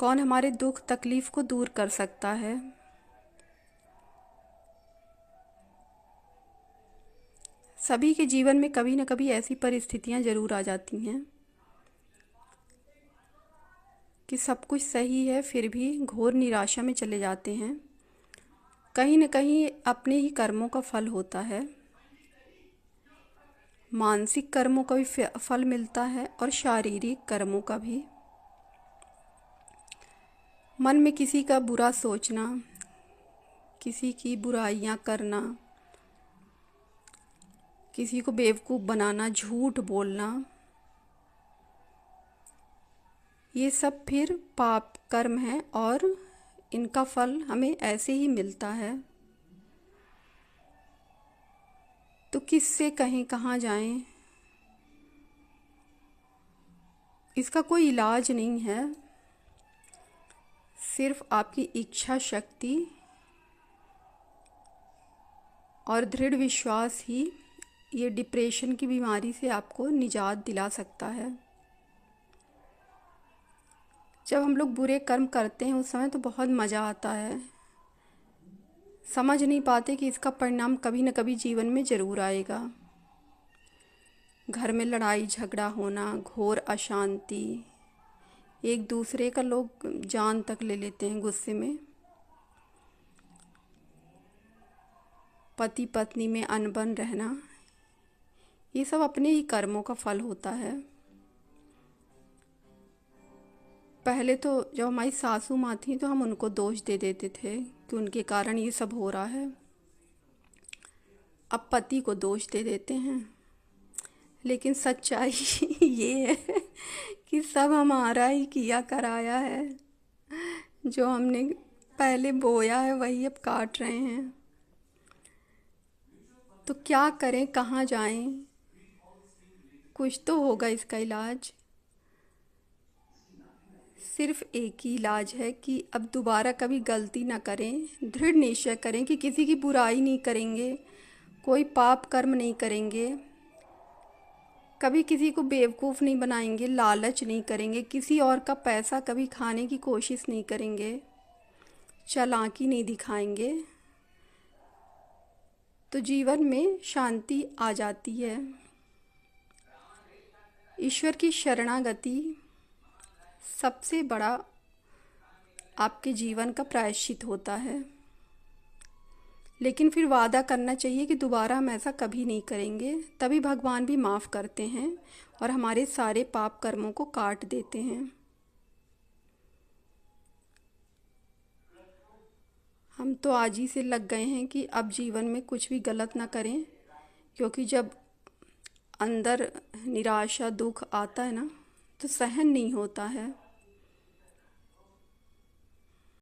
कौन हमारे दुख तकलीफ को दूर कर सकता है। सभी के जीवन में कभी न कभी ऐसी परिस्थितियां जरूर आ जाती हैं कि सब कुछ सही है फिर भी घोर निराशा में चले जाते हैं। कहीं न कहीं अपने ही कर्मों का फल होता है। मानसिक कर्मों का भी फल मिलता है और शारीरिक कर्मों का भी। मन में किसी का बुरा सोचना, किसी की बुराइयां करना, किसी को बेवकूफ़ बनाना, झूठ बोलना, ये सब फिर पाप कर्म है और इनका फल हमें ऐसे ही मिलता है। तो किससे कहें, कहाँ जाएं? इसका कोई इलाज नहीं है। सिर्फ आपकी इच्छा शक्ति और दृढ़ विश्वास ही ये डिप्रेशन की बीमारी से आपको निजात दिला सकता है। जब हम लोग बुरे कर्म करते हैं उस समय तो बहुत मज़ा आता है। समझ नहीं पाते कि इसका परिणाम कभी न कभी जीवन में ज़रूर आएगा। घर में लड़ाई झगड़ा होना, घोर अशांति, एक दूसरे का लोग जान तक ले लेते हैं गुस्से में। पति पत्नी में अनबन रहना, ये सब अपने ही कर्मों का फल होता है। पहले तो जब हमारी सासू माँ थी तो हम उनको दोष दे देते थे कि उनके कारण ये सब हो रहा है। अब पति को दोष दे देते हैं। लेकिन सच्चाई ये है कि सब हमारा ही किया कराया है। जो हमने पहले बोया है वही अब काट रहे हैं। तो क्या करें, कहाँ जाएं? कुछ तो होगा इसका इलाज। सिर्फ एक ही इलाज है कि अब दोबारा कभी गलती ना करें। दृढ़ निश्चय करें कि किसी की बुराई नहीं करेंगे, कोई पाप कर्म नहीं करेंगे, कभी किसी को बेवकूफ़ नहीं बनाएंगे, लालच नहीं करेंगे, किसी और का पैसा कभी खाने की कोशिश नहीं करेंगे, चालाकी नहीं दिखाएंगे। तो जीवन में शांति आ जाती है। ईश्वर की शरणागति सबसे बड़ा आपके जीवन का प्रायश्चित होता है। लेकिन फिर वादा करना चाहिए कि दोबारा हम ऐसा कभी नहीं करेंगे। तभी भगवान भी माफ़ करते हैं और हमारे सारे पाप कर्मों को काट देते हैं। हम तो आज ही से लग गए हैं कि अब जीवन में कुछ भी गलत ना करें, क्योंकि जब अंदर निराशा दुख आता है ना तो सहन नहीं होता है।